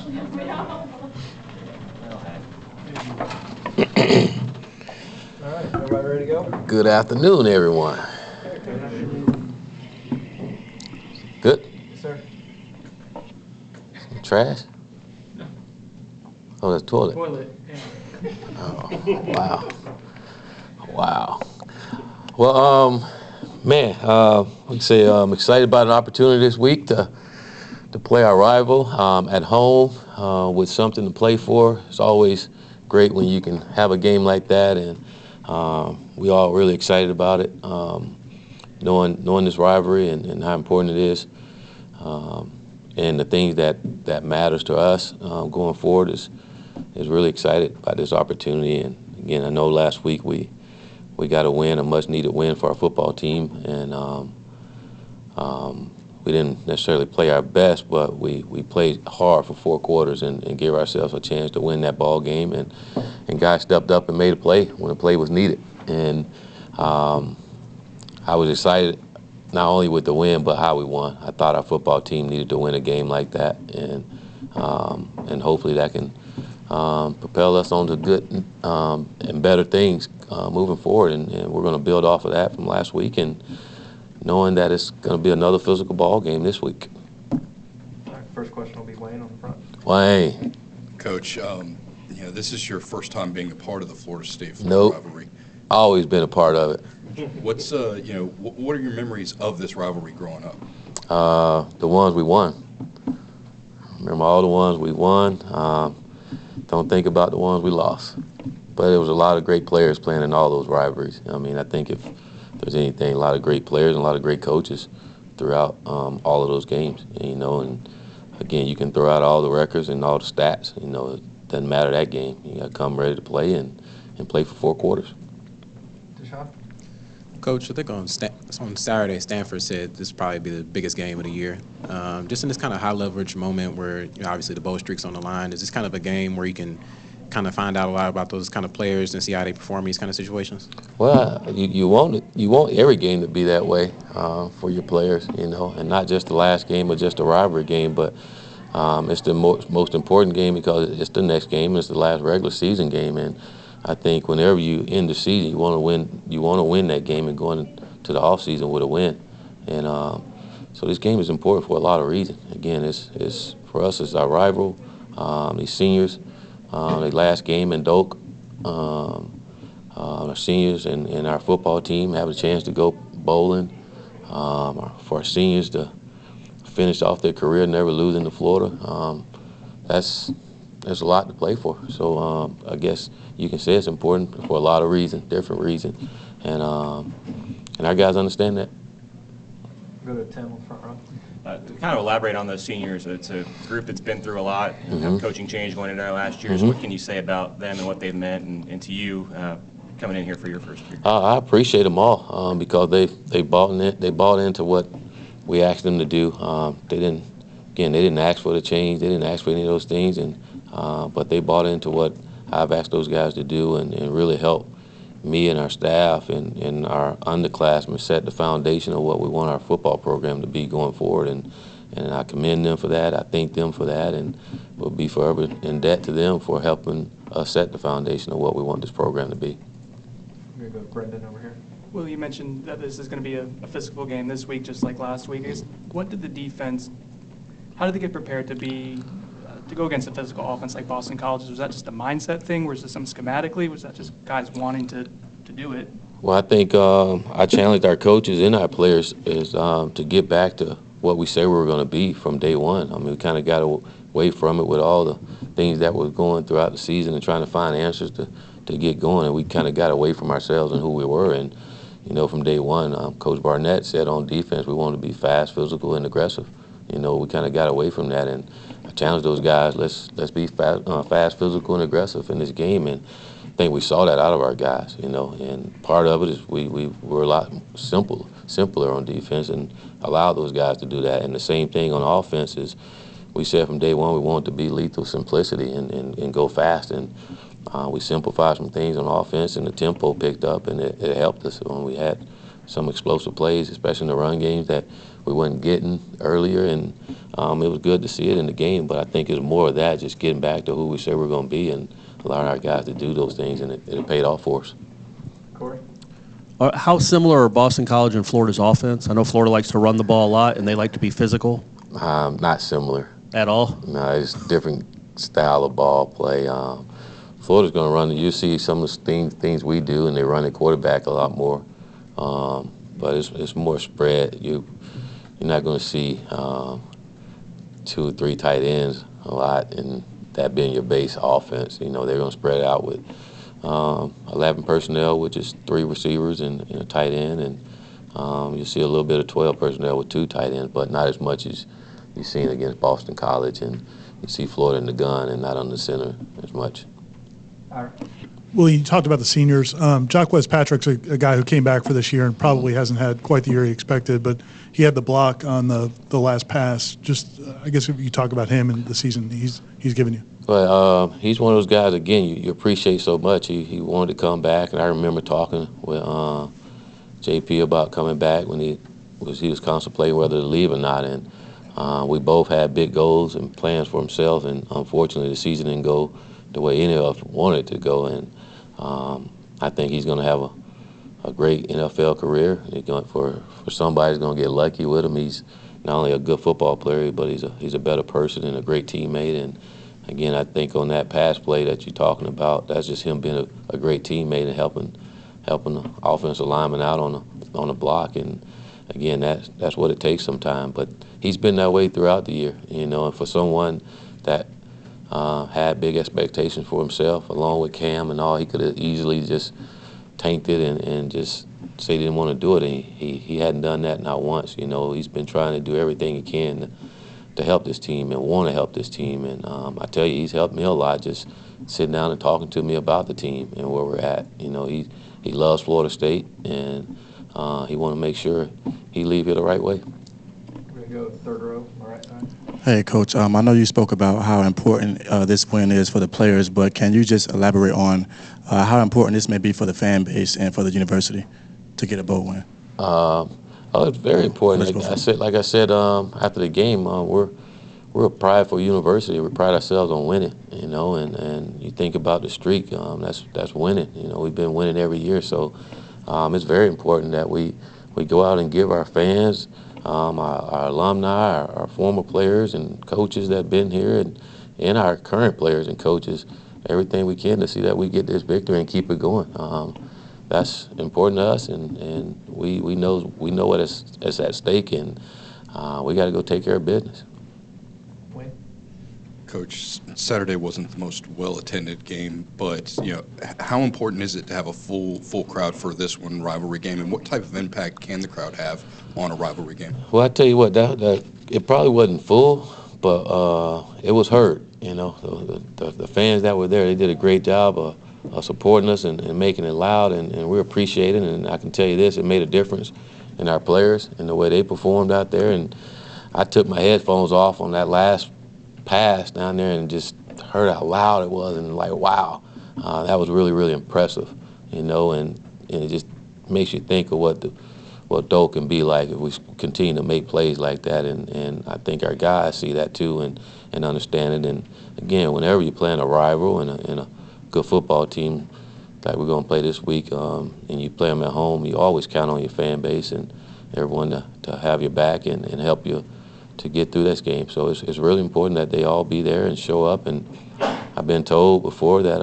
All right, everybody ready to go? Good afternoon, everyone. Good? Yes, sir. Trash? Oh, that's toilet. Toilet. Oh, wow. Wow. Well, man, like I say, I'm excited about an opportunity this week to play our rival at home with something to play for. It's always great when you can have a game like that, and we all really excited about it, knowing this rivalry and how important it is, and the things that matters to us going forward is really excited about this opportunity. And again, I know last week we got a win, a much-needed win for our football team, and we didn't necessarily play our best, but we played hard for 4 quarters and gave ourselves a chance to win that ball game. And guys stepped up and made a play when a play was needed. And I was excited not only with the win, but how we won. I thought our football team needed to win a game like that, and hopefully that can propel us on to good and better things moving forward. And we're going to build off of that from last week, and knowing that it's going to be another physical ball game this week. All right, first question will be Wayne on the front. Wayne. Coach, this is your first time being a part of the Florida State Nope. rivalry. Always been a part of it. What's what are your memories of this rivalry growing up? The ones we won. Remember all the ones we won. Don't think about the ones we lost. But there was a lot of great players playing in all those rivalries. I mean, I think if there's anything, a lot of great players and a lot of great coaches throughout all of those games. And again, you can throw out all the records and all the stats. It doesn't matter that game. You got to come ready to play and play for 4 quarters. Deshaun? Coach, I think on Saturday, Stanford said this would probably be the biggest game of the year. Just in this kind of high-leverage moment where, obviously the bowl streak's on the line, is this kind of a game where you can kind of find out a lot about those kind of players and see how they perform in these kind of situations? Well, you want every game to be that way for your players, and not just the last game or just the rivalry game, but it's the most important game because it's the next game. It's the last regular season game, and I think whenever you end the season, you want to win. You want to win that game and go into the off season with a win, and so this game is important for a lot of reasons. Again, it's for us, it's our rival. These seniors, the last game in Doak, our seniors and our football team have a chance to go bowling. For our seniors to finish off their career never losing to Florida, there's a lot to play for. So I guess you can say it's important for a lot of reasons, different reasons, and our guys understand that. Go to Tim on the front row. To kind of elaborate on those seniors, it's a group that's been through a lot, have coaching change going into their last year. So what can you say about them and what they've meant and to you coming in here for your first year? I appreciate them all because they bought into what we asked them to do. They didn't ask for the change. They didn't ask for any of those things, but they bought into what I've asked those guys to do and really help me and our staff and our underclassmen set the foundation of what we want our football program to be going forward. And I commend them for that. I thank them for that, and we'll be forever in debt to them for helping us set the foundation of what we want this program to be. We're going to go Brendan over here. Will, you mentioned that this is going to be a physical game this week, just like last week. What did the defense, how did they get prepared to go against a physical offense like Boston College's? Was that just a mindset thing? Was it some schematically? Was that just guys wanting to do it? Well, I think I challenged our coaches and our players is to get back to what we say we were going to be from day one. I mean, we kind of got away from it with all the things that was going throughout the season and trying to find answers to get going, and we kind of got away from ourselves and who we were. And from day one, Coach Barnett said on defense we wanted to be fast, physical, and aggressive. We kind of got away from that, and I challenged those guys. Let's be fast, physical, and aggressive in this game, and I think we saw that out of our guys. And part of it is we were a lot simpler on defense and allowed those guys to do that. And the same thing on offense is we said from day one we wanted to be lethal simplicity and go fast, and we simplified some things on offense, and the tempo picked up, and it helped us when we had some explosive plays, especially in the run games that we wasn't getting earlier, and it was good to see it in the game. But I think it's more of that, just getting back to who we said we're going to be and allowing our guys to do those things, and it paid off for us. Corey? How similar are Boston College and Florida's offense? I know Florida likes to run the ball a lot, and they like to be physical. Not similar. At all? No, it's different style of ball play. Florida's going to run. You see some of the things we do, and they run the quarterback a lot more. But it's more spread. You're not going to see 2 or 3 tight ends a lot, and that being your base offense. They're going to spread it out with 11 personnel, which is 3 receivers and a tight end, and you see a little bit of 12 personnel with 2 tight ends, but not as much as you've seen against Boston College, and you see Florida in the gun and not on the center as much. All right. Well, you talked about the seniors. Jacquez Patrick's a guy who came back for this year and probably hasn't had quite the year he expected, but he had the block on the last pass. Just, I guess if you talk about him and the season he's given you. But he's one of those guys, again, you appreciate so much. He wanted to come back, and I remember talking with JP about coming back when he was contemplating whether to leave or not, and we both had big goals and plans for himself, and unfortunately the season didn't go the way any of us wanted it to go, and I think he's going to have a great NFL career. For somebody who's going to get lucky with him, he's not only a good football player, but he's a better person and a great teammate. And again, I think on that pass play that you're talking about, that's just him being a great teammate and helping the offensive lineman out on the block. And again, that's what it takes sometimes. But he's been that way throughout the year, and for someone that had big expectations for himself, along with Cam and all, he could have easily just tanked it and just say he didn't want to do it. And he hadn't done that not once. He's been trying to do everything he can to help this team and want to help this team. And I tell you, he's helped me a lot, just sitting down and talking to me about the team and where we're at. He loves Florida State, and he want to make sure he leave here the right way. We're going to go third row, all right side. Hey, Coach. I know you spoke about how important this win is for the players, but can you just elaborate on how important this may be for the fan base and for the university to get a bowl win? It's very important. Like I said after the game, we're a prideful university. We pride ourselves on winning, and you think about the streak, that's winning. We've been winning every year, so it's very important that we go out and give our fans, our alumni, our former players and coaches that have been here, and our current players and coaches, everything we can to see that we get this victory and keep it going. That's important to us, and we know what is at stake, and we got to go take care of business. Wayne? Coach, Saturday wasn't the most well-attended game, but how important is it to have a full crowd for this one rivalry game, and what type of impact can the crowd have on a rivalry game? Well, I tell you what, that it probably wasn't full, but it was heard. The fans that were there, they did a great job of supporting us and making it loud, and we appreciate it. And I can tell you this, it made a difference in our players and the way they performed out there. And I took my headphones off on that last pass down there and just heard how loud it was, and like, wow, that was really, really impressive, and it just makes you think of what Dole can be like if we continue to make plays like that, and I think our guys see that too and understand it. And again, whenever you're playing a rival and a good football team like we're going to play this week, and you play them at home, you always count on your fan base and everyone to have your back and help you to get through this game. So it's really important that they all be there and show up. And I've been told before that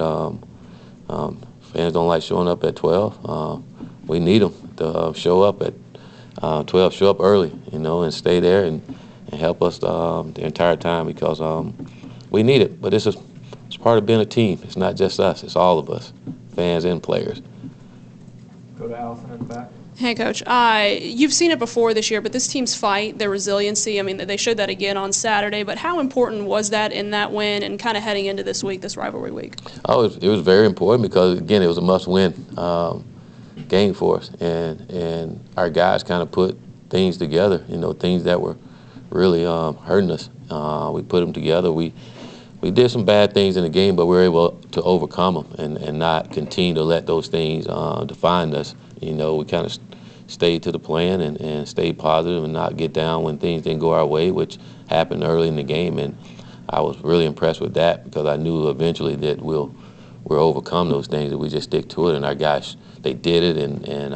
fans don't like showing up at 12. We need them to show up at 12, show up early, and stay there and help us the entire time, because we need it. But it's part of being a team. It's not just us. It's all of us, fans and players. Go to Allison in the back. Hey, Coach. You've seen it before this year, but this team's fight, their resiliency, I mean, they showed that again on Saturday. But how important was that in that win and kind of heading into this week, this rivalry week? Oh, it was very important because, again, it was a must-win game for us. And our guys kind of put things together, things that were really hurting us. We put them together. We did some bad things in the game, but we were able to overcome them and not continue to let those things define us. We kind of stayed to the plan and stayed positive and not get down when things didn't go our way, which happened early in the game. And I was really impressed with that because I knew eventually that we'll overcome those things if we just stick to it. And our guys, they did it, and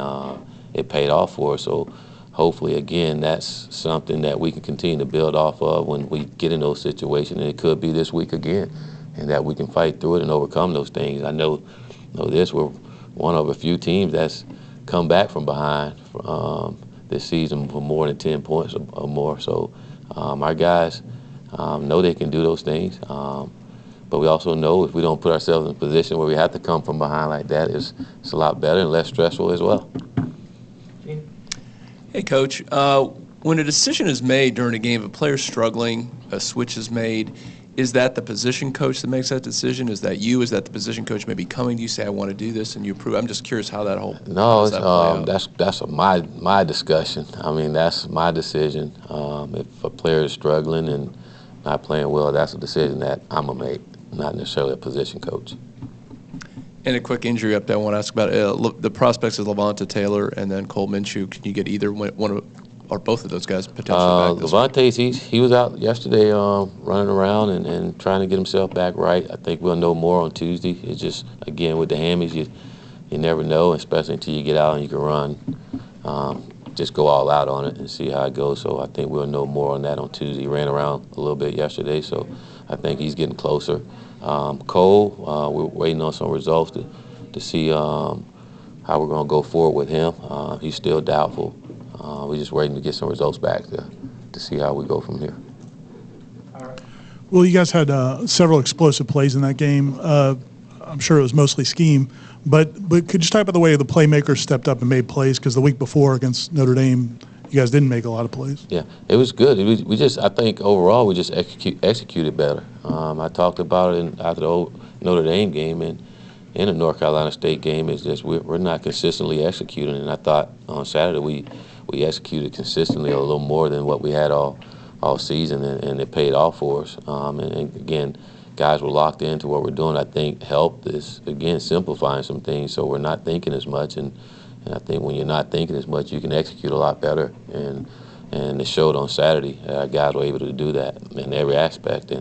it paid off for us. So hopefully, again, that's something that we can continue to build off of when we get in those situations. And it could be this week again, and that we can fight through it and overcome those things. I know this, we're one of a few teams that's come back from behind this season for more than 10 points or more. So our guys know they can do those things. But we also know if we don't put ourselves in a position where we have to come from behind like that, it's a lot better and less stressful as well. Hey, Coach. When a decision is made during a game, if a player's struggling, a switch is made, is that the position coach that makes that decision? Is that you? Is that the position coach maybe coming to you, say, I want to do this, and you approve? I'm just curious how that whole No, that that's my discussion. I mean, that's my decision. If a player is struggling and not playing well, that's a decision that I'm going to make, not necessarily a position coach. And a quick injury update I want to ask about the prospects of Levonta Taylor and then Cole Minshew. Can you get either one or both of those guys potentially back this week? He was out yesterday running around and trying to get himself back right. I think we'll know more on Tuesday. It's just, again, with the hammies, you never know, especially until you get out and you can run. Just go all out on it and see how it goes. So I think we'll know more on that on Tuesday. He ran around a little bit yesterday, so I think he's getting closer. Cole, we're waiting on some results to see how we're going to go forward with him. He's still doubtful. We're just waiting to get some results back to see how we go from here. All right. Well, you guys had several explosive plays in that game. I'm sure it was mostly scheme, but could you talk about the way the playmakers stepped up and made plays? Because the week before against Notre Dame, you guys didn't make a lot of plays. Yeah, it was good. I think overall we just executed better. I talked about it after the Notre Dame game and in the North Carolina State game. Is just we're not consistently executing, and I thought on Saturday we executed consistently a little more than what we had all season, and it paid off for us. And again, guys were locked into what we're doing. I think helped is, again, simplifying some things so we're not thinking as much. And I think when you're not thinking as much, you can execute a lot better. And it showed on Saturday. Our guys were able to do that in every aspect.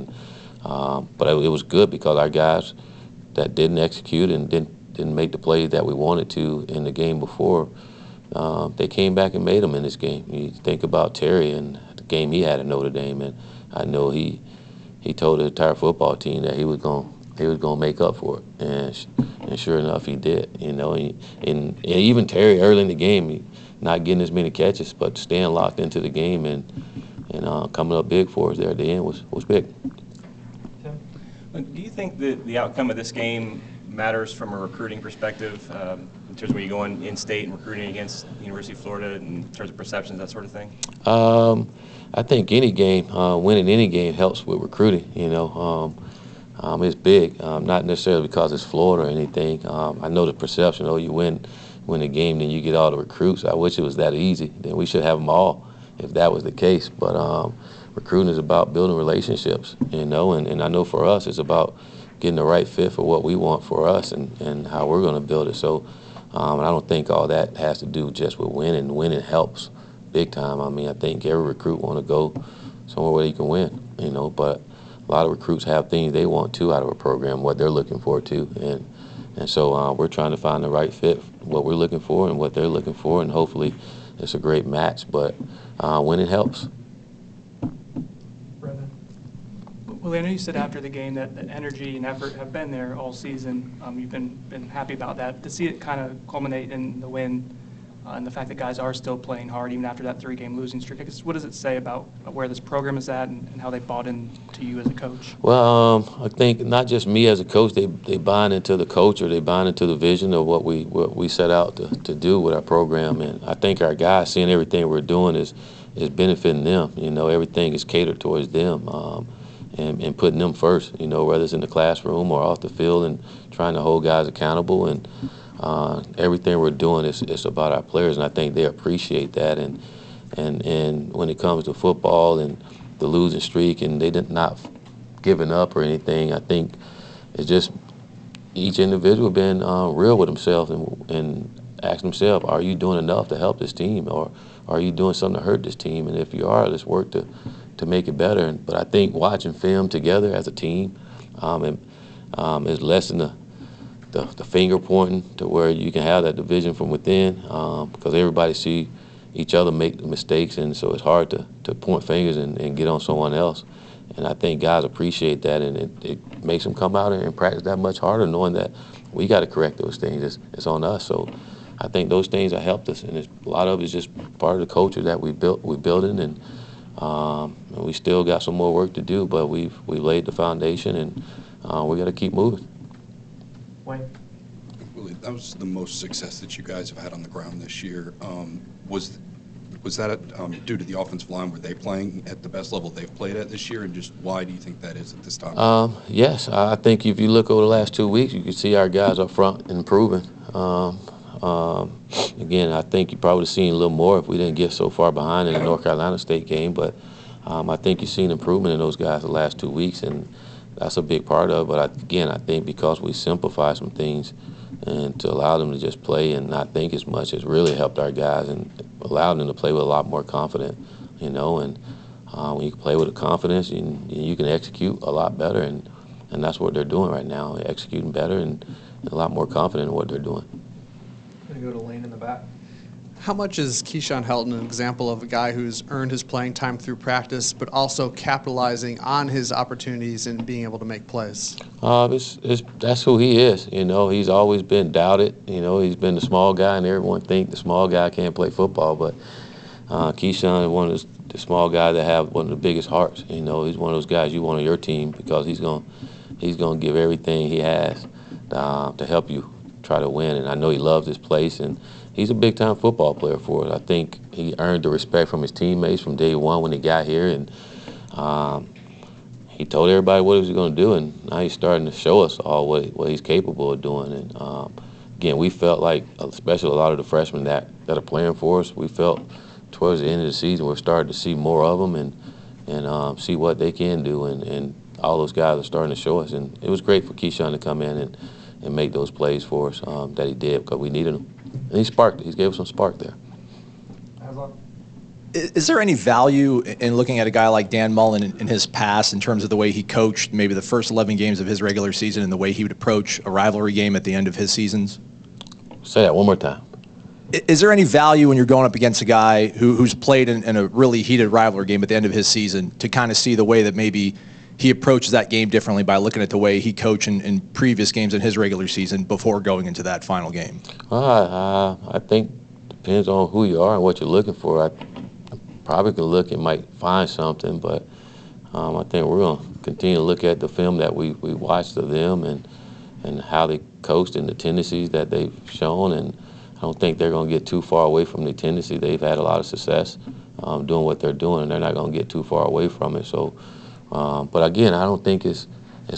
But it was good because our guys that didn't execute and didn't make the plays that we wanted to in the game before, they came back and made them in this game. You think about Terry and the game he had at Notre Dame, and I know he told the entire football team that he was going to make up for it, and sure enough, he did. And even Terry early in the game, not getting as many catches, but staying locked into the game and coming up big for us there at the end was big. Do you think that the outcome of this game matters from a recruiting perspective, in terms of when you go in state and recruiting against the University of Florida, in terms of perceptions, that sort of thing? I think any game, winning any game helps with recruiting. It's big, not necessarily because it's Florida or anything. I know the perception, you win a game, then you get all the recruits. I wish it was that easy. Then we should have them all if that was the case. But recruiting is about building relationships, and I know for us it's about getting the right fit for what we want for us and how we're going to build it. So I don't think all that has to do just with winning. Winning helps big time. I mean, I think every recruit want to go somewhere where you can win, but a lot of recruits have things they want too out of a program, what they're looking for too. And so we're trying to find the right fit, what we're looking for and what they're looking for, and hopefully it's a great match, but winning helps. Well, I know you said after the game that the energy and effort have been there all season. You've been happy about that. To see it kind of culminate in the win and the fact that guys are still playing hard even after that 3-game losing streak, I guess, what does it say about where this program is at and how they bought into you as a coach? Well, I think not just me as a coach, they buy into the coach, or they buy into the vision of what we set out to do with our program. And I think our guys seeing everything we're doing is benefiting them. Everything is catered towards them. And putting them first, whether it's in the classroom or off the field, and trying to hold guys accountable. And everything we're doing is about our players, and I think they appreciate that. And when it comes to football and the losing streak, and they did not giving up or anything, I think it's just each individual being real with themselves and ask themselves, are you doing enough to help this team, or are you doing something to hurt this team? And if you are, let's work to make it better. But I think watching film together as a team is less than the finger pointing to where you can have that division from within, because everybody see each other make mistakes, and so it's hard to point fingers and get on someone else. And I think guys appreciate that, and it makes them come out and practice that much harder, knowing that we got to correct those things. It's on us. So I think those things have helped us, and a lot of it is just part of the culture that we're building, and we still got some more work to do, but we've laid the foundation, and we got to keep moving. Wayne? Willie, that was the most success that you guys have had on the ground this year. Was that due to the offensive line? Were they playing at the best level they've played at this year, and just why do you think that is at this time? Yes, I think if you look over the last 2 weeks, you can see our guys up front improving. Again, I think you probably seen a little more if we didn't get so far behind in the North Carolina State game, but I think you've seen improvement in those guys the last 2 weeks, and that's a big part of it. But again, I think because we simplify some things and to allow them to just play and not think as much has really helped our guys and allowed them to play with a lot more confidence, and when you can play with a confidence, you can execute a lot better, and that's what they're doing right now, executing better and a lot more confident in what they're doing. I'm going to go to Lane in the back. How much is Keyshawn Helton an example of a guy who's earned his playing time through practice, but also capitalizing on his opportunities and being able to make plays? That's who he is. He's always been doubted. He's been the small guy, and everyone think the small guy can't play football. But Keyshawn is one of the small guys that have one of the biggest hearts. He's one of those guys you want on your team because he's gonna give everything he has to help you try to win. And I know he loves this place, and he's a big-time football player for us. I think he earned the respect from his teammates from day one when he got here, and he told everybody what he was going to do, and now he's starting to show us all what he's capable of doing. And again, we felt like, especially a lot of the freshmen that are playing for us, we felt towards the end of the season we're starting to see more of them and see what they can do, and all those guys are starting to show us. And it was great for Keyshawn to come in and make those plays for us that he did, because we needed him. And he sparked it. He gave us some spark there. Is there any value in looking at a guy like Dan Mullen in his past in terms of the way he coached maybe the first 11 games of his regular season and the way he would approach a rivalry game at the end of his seasons? Say that one more time. Is there any value when you're going up against a guy who's played in a really heated rivalry game at the end of his season to kind of see the way that maybe he approaches that game differently by looking at the way he coached in previous games in his regular season before going into that final game? I think it depends on who you are and what you're looking for. I probably could look and might find something, but I think we're going to continue to look at the film that we watched of them and how they coached and the tendencies that they've shown. And I don't think they're going to get too far away from the tendency. They've had a lot of success doing what they're doing, and they're not going to get too far away from it. So. But again, I don't think it's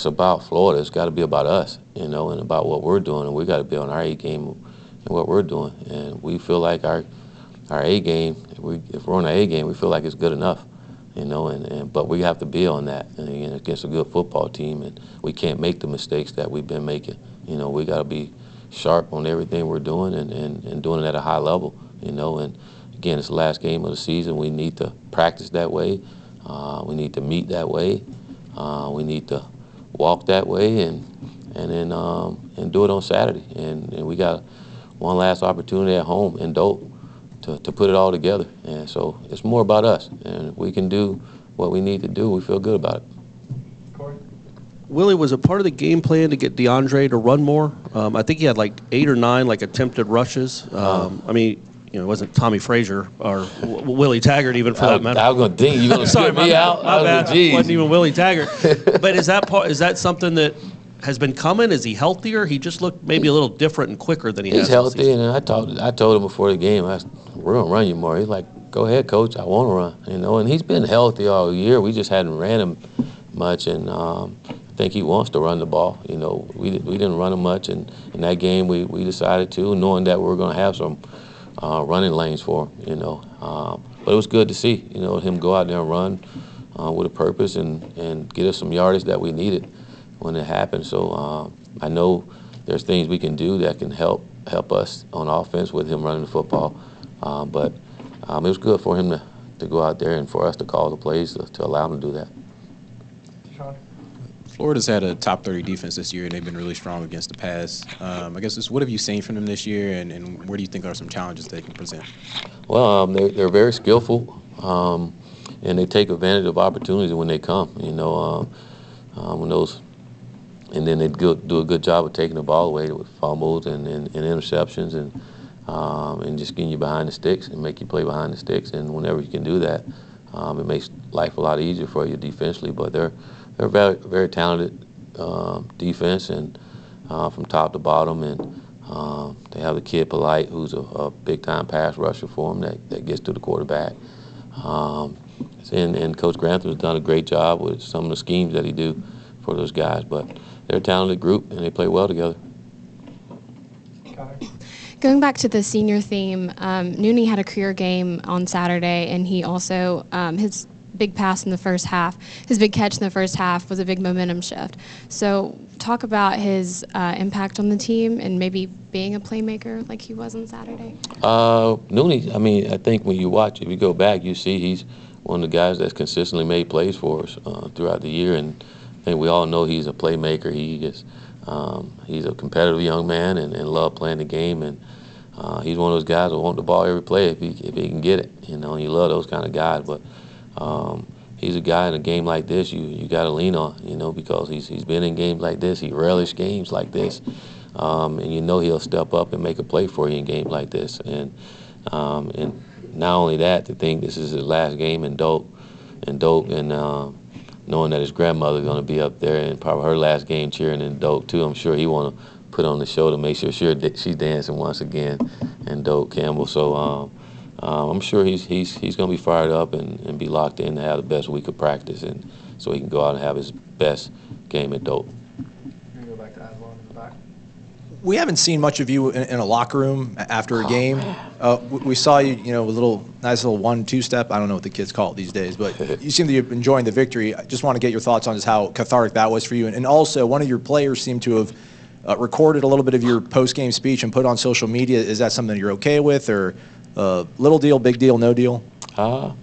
about Florida. It's got to be about us, and about what we're doing, and we got to be on our A game and what we're doing. And we feel like our A game, if we're on our A game, we feel like it's good enough, but we have to be on that, and again, against a good football team, and we can't make the mistakes that we've been making. We got to be sharp on everything we're doing and doing it at a high level, and again, it's the last game of the season. We need to practice that way. We need to meet that way. We need to walk that way, and then do it on Saturday. And we got one last opportunity at home in Doak to put it all together. And so it's more about us. And if we can do what we need to do, we feel good about it. Corey? Willie, was it part of the game plan to get DeAndre to run more? I think he had like 8 or 9 attempted rushes. It wasn't Tommy Frazier or Willie Taggart even for that matter. I was going to think you're going to skip me out. My bad. It wasn't even Willie Taggart. But is that something that has been coming? Is he healthier? He just looked maybe a little different and quicker than he has. He's healthy, and I told him before the game, we're going to run you more. He's like, go ahead, coach, I want to run. And he's been healthy all year. We just hadn't ran him much, and I think he wants to run the ball. We didn't run him much, and in that game we decided to, knowing that we were going to have some running lanes for him, but it was good to see, him go out there and run with a purpose and get us some yardage that we needed when it happened. So I know there's things we can do that can help help us on offense with him running the football. But it was good for him to go out there and for us to call the plays to allow him to do that. Florida's had a top 30 defense this year, and they've been really strong against the pass. I guess just what have you seen from them this year, and where do you think are some challenges they can present? Well, they're very skillful, and they take advantage of opportunities when they come. When those, and then they do a good job of taking the ball away with fumbles and interceptions and just getting you behind the sticks and make you play behind the sticks. And whenever you can do that, it makes life a lot easier for you defensively. But they're very, very talented defense, and from top to bottom. And they have the kid Polite, who's a big-time pass rusher for them that gets to the quarterback. And Coach Grantham has done a great job with some of the schemes that he do for those guys. But they're a talented group, and they play well together. Going back to the senior theme, Nooney had a career game on Saturday, and he also his big pass in the first half, his big catch in the first half was a big momentum shift. So talk about his impact on the team and maybe being a playmaker like he was on Saturday. Nooney, I think when you watch, if you go back, you see he's one of the guys that's consistently made plays for us throughout the year, and I think we all know he's a playmaker. He's a competitive young man and love playing the game, and he's one of those guys that want the ball every play if he can get it. You love those kind of guys, but he's a guy in a game like this you got to lean on, because he's been in games like this. He relished games like this, and he'll step up and make a play for you in games like this. And not only that, to think this is his last game in Doak, and knowing that his grandmother's going to be up there and probably her last game cheering in Doak too. I'm sure he want to put on the show to make sure she's dancing once again in Doak Campbell. So I'm sure he's going to be fired up and be locked in to have the best week of practice, and so he can go out and have his best game at Doak. Go back to Aswan in the back. We haven't seen much of you in a locker room after a game. We saw you, with a nice little 1-2 step. I don't know what the kids call it these days, but you seem to be enjoying the victory. I just want to get your thoughts on just how cathartic that was for you. And also, one of your players seemed to have recorded a little bit of your post-game speech and put it on social media. Is that something you're okay with, or little deal, big deal, no deal? No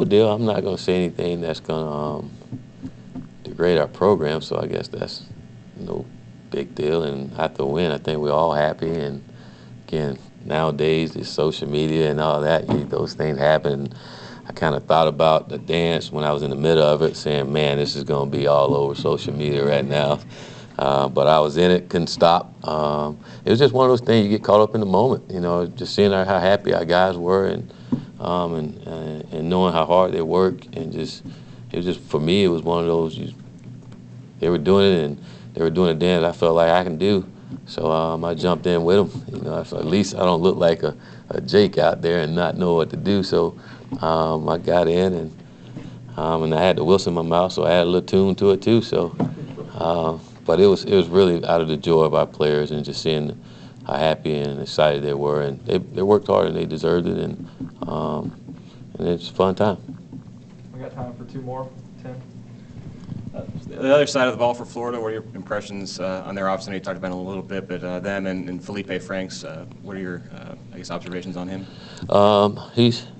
deal. I'm not going to say anything that's going to degrade our program, so I guess that's no big deal. And after a win, I think we're all happy. And again, nowadays, it's social media and all that. Those things happen. I kind of thought about the dance when I was in the middle of it, saying, man, this is going to be all over social media right now. But I was in it, couldn't stop. It was just one of those things, you get caught up in the moment, just seeing how happy our guys were and knowing how hard they work. And it was just, for me, it was one of those, they were doing it, and they were doing a dance I felt like I can do. So I jumped in with them. So at least I don't look like a Jake out there and not know what to do. So I got in, and I had the whistle in my mouth, so I had a little tune to it too. So, but it was really out of the joy of our players and just seeing how happy and excited they were, and they worked hard and they deserved it, and it's a fun time. We got time for two more. Tim. The other side of the ball for Florida, what are your impressions on their offense? I know you talked about it a little bit, but them and Felipe Franks, what are your, observations on him?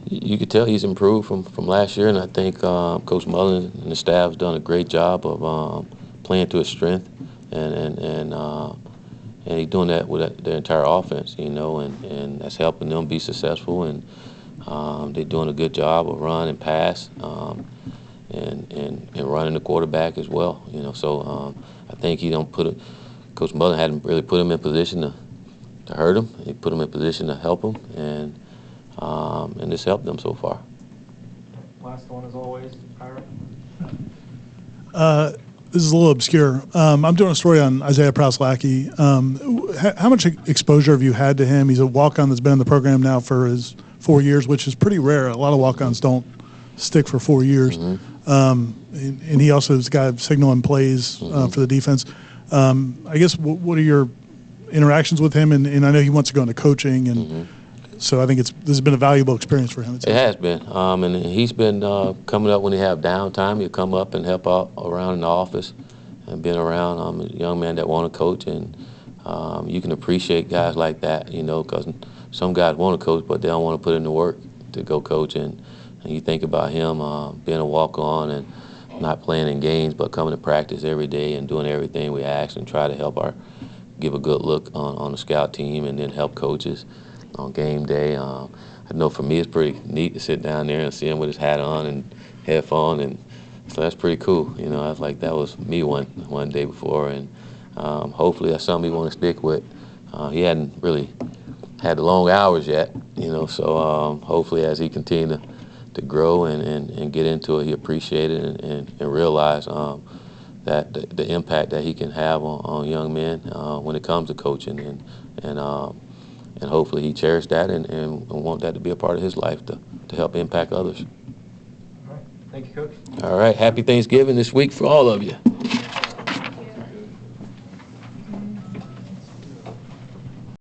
You could tell he's improved from last year, and I think Coach Mullen and the staff has done a great job of playing to his strength, and he's doing that with their entire offense, and that's helping them be successful, and they're doing a good job of run and pass. And running the quarterback as well, So I think Coach Mullen hadn't really put him in position to hurt him. He put him in position to help him, and it's helped them so far. Last one, as always, Ira. This is a little obscure. I'm doing a story on Isaiah Prowse-Lackey. How much exposure have you had to him? He's a walk-on that's been in the program now for his 4 years, which is pretty rare. A lot of walk-ons don't stick for 4 years. Mm-hmm. And he also is a guy signaling plays for the defense. I guess what are your interactions with him? And I know he wants to go into coaching, and so I think this has been a valuable experience for him. It has been, and he's been coming up when he have downtime. He'll come up and help out around in the office and being around a young man that want to coach, and you can appreciate guys like that, you know, because some guys want to coach, but they don't want to put in the work to go coach. And you think about him being a walk-on and not playing in games, but coming to practice every day and doing everything we ask and try to help give a good look on the scout team and then help coaches on game day. I know for me it's pretty neat to sit down there and see him with his hat on and headphone, and so that's pretty cool. You know, I was like, that was me one day before, and hopefully that's something he want to stick with. He hadn't really had the long hours yet, you know, so hopefully as he continues to grow and get into it, he appreciate it and realize that the impact that he can have on young men when it comes to coaching, and hopefully he cherished that and want that to be a part of his life to help impact others. All right. Thank you, Coach. All right. Happy Thanksgiving this week for all of you.